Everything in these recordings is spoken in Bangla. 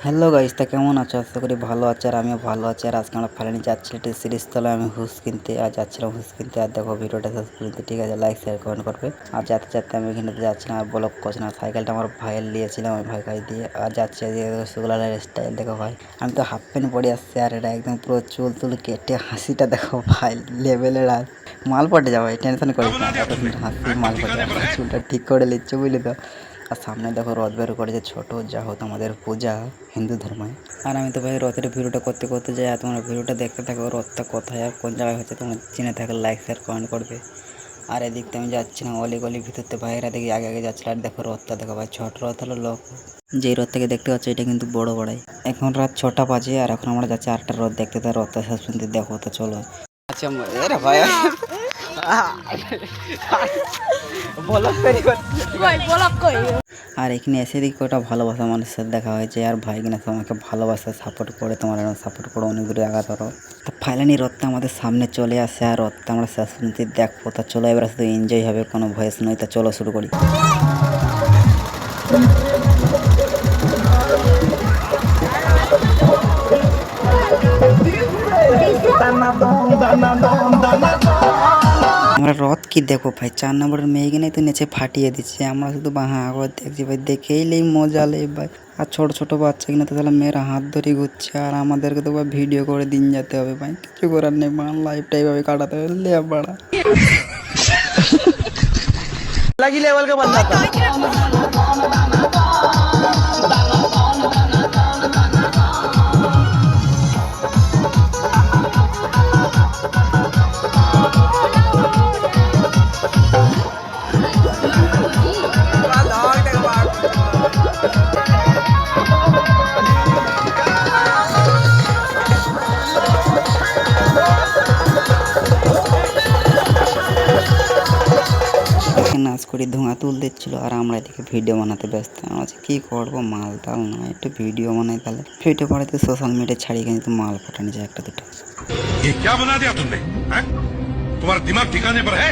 হ্যালো গাইস, তা কেমন আছো? আশা করি ভালো আছে আর আমিও ভালো আছি। আর আজকে আমরা ফাইনালি যাচ্ছি একটি সিরিজ তলে আমি হুস কিনতে। আর যাচ্ছিলাম হুস কিনতে। আর দেখো ভিডিওটা শেষ পর্যন্ত, ঠিক আছে? লাইক শেয়ার কমেন্ট করবে। আর যাতে যাতে আমি এখানে যাচ্ছিলাম আর ব্লগ করছি না। সাইকেলটা আমার ভাইয়ের নিয়েছিলাম, ওই ভাই কাছে দিয়ে। আর যাচ্ছি সুগলালের স্টাইল দেখো ভাই, আমি তো হাফ প্যান্ট পরে আসছি আর এটা একদম পুরো চুল তুল কেটে হাসিটা দেখো ভাই, লেভেলের আর মাল পটে যাবো, টেনশন করিস না। এত সুন্দর হাসি মাল পটে যাবো, চুলটা ঠিক করে নিচ্ছে বুঝলি তো। আর সামনে দেখো রথ বের করেছে ছোট, যা হতো আমাদের পূজা হিন্দু ধর্মে। আর আমি তো ভাই রথের ভিডিওটা করতে করতে যাই, আর তোমরা ভিডিওটা দেখতে থাকো। রথটা কোথায় আর কোন জায়গায় হচ্ছে তোমরা চিনে থাকলে লাইক শেয়ার কমেন্ট করবে। আর এদিকতে আমি যাচ্ছিলাম অলি গলি ভিতরতে, ভাইয়েরা দেখি আগে আগে যাচ্ছিল। আর দেখো রথটা দেখো ভাই, ছোট রথ হলো লোক, যেই রথটাকে দেখতে পাচ্ছ এটা কিন্তু বড় বড়াই। এখন রাত 6টা বাজে আর এখন আমরা যাচ্ছি 8টার রথ দেখতে। তার রথটা শেষ পর্যন্ত দেখো, তো চলো। আচ্ছা ভাই আর এখানে এসে দেখি ওটা ভালোবাসা মানুষের সাথে দেখা হয়েছে। আর ভাই কিনা তোমাকে ভালোবাসা সাপোর্ট করে, তোমার সাপোর্ট করে অনেক দূরে আগা ধরো। তো ফাইনালি রথটা আমাদের সামনে চলে আসে আর রথটা আমরা শেষ পর্যন্ত দেখবো। তা চলো এবার শুধু এনজয় হবে, কোনো ভয়েস নয়। তা চলো শুরু করি। আমরা রথ কি দেখো ভাই, 4 নম্বরের মেয়েকে তো নেচে ফাটিয়ে দিচ্ছে। আমরা শুধু বাহা আগর দেখছি ভাই, দেখেইলেই মজা লে ভাই। আর ছোট ছোট বাচ্চা কিনা তো তাহলে মেয়েরা হাত ধরে ঘুরছে, আর আমাদেরকে তো ভাই ভিডিও করে দিন যেতে হবে ভাই, কিছু করার নেই। বাংলা লাইফটা এইভাবে কাটাতে হবে, লে বাড়া अलग ही लेवल का बंदा था। নাচ করে ধোঁয়া তুল দিচ্ছিল আর আমরা এদিকে ভিডিও বানাতে ব্যস্ত। আমরা কি করবো, মাল টাল না, একটু ভিডিও বানাই, তাহলে ভিডিও বানাতে সোশ্যাল মিডিয়ায় ছাড়িয়ে কিন্তু মাল পাঠানো যায় একটা দুটো। ये क्या बना दिया तुमने? तुम्हारा दिमाग ठिकाने पर है?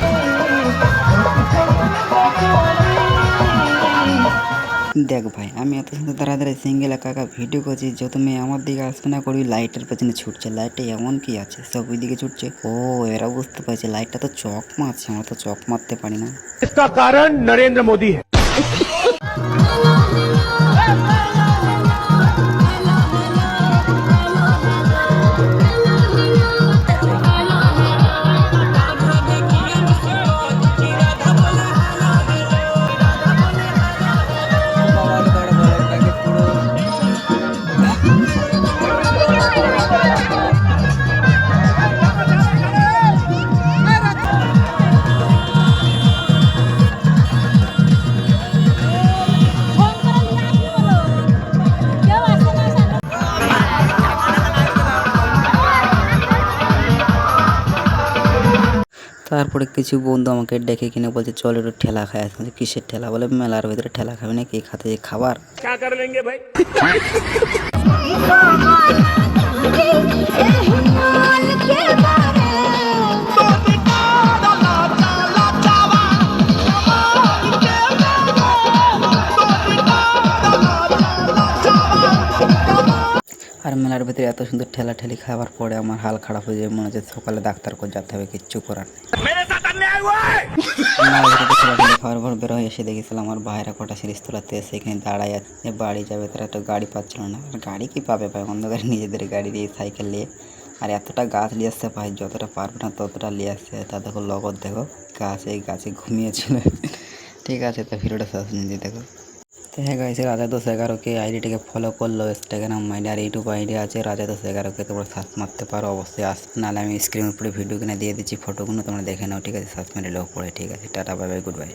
দেখ ভাই, আমি এত সুন্দর দাঁড়ায় সিঙ্গেল একা একা ভিডিও করছি, যত মেয়ে আমার দিকে আসবে না করবি লাইটের পেছনে ছুটছে। লাইটটা এমন কি আছে সব ওই দিকে ছুটছে। ও এরা বুঝতে পারছে লাইটটা তো চক মারছে, আমরা তো চক মারতে পারি না। इसका कारण नरेंद्र मोदी है। তারপরে কিছু বন্ধু আমাকে ডেকে কিনে বলছে চল একটু ঠেলা খাই আসছে। কিসের ঠেলা? বলে মেলার ভিতরে ঠেলা খাবে নাকি, খাতে খাবার। क्या कर लेंगे भाई? আর মেলার ভিতরে এত সুন্দর ঠেলা ঠেলি খাবার পরে আমার হাল খারাপ হয়ে যায়, মনে হচ্ছে সকালে ডাক্তার করে যেতে হবে, কিচ্ছু করার নেই। খাওয়ার পর বের হয়ে এসে দেখেছিলাম আমার ভাইরা কটা সিরিজ তোলাতে এসে এখানে দাঁড়ায় আছে, বাড়ি যাবে। তারা তো গাড়ি পাচ্ছিল না। আর গাড়ি কি পাবে ভাই, অন্ধকারে নিজেদের গাড়ি দিয়ে সাইকেল নিয়ে। আর এতটা গাছ নিয়ে আসছে ভাই, যতটা পারবে না ততটা নিয়ে আসছে। তা দেখো লগত দেখো, গাছে ঘুমিয়েছিল। ঠিক আছে, তো ভিডিওটা শেষ নিয়ে দেখো। তো হ্যাঁ গাইস, রাজা211কে আইডিটাকে ফলো করলো, ইনস্টাগ্রাম আইডি আর ইউটিউব আইডি আছে রাজা211কে, তোমরা সার্চ মারতে পারো অবশ্যই আসবে। নাহলে আমি স্ক্রিনের উপরে ভিডিও কিনে দিয়ে দিচ্ছি, ফটোগুলো তোমরা দেখে নাও, ঠিক আছে? সার্চ মেরে লোক পড়ে, ঠিক আছে? Tata bye bye, good bye.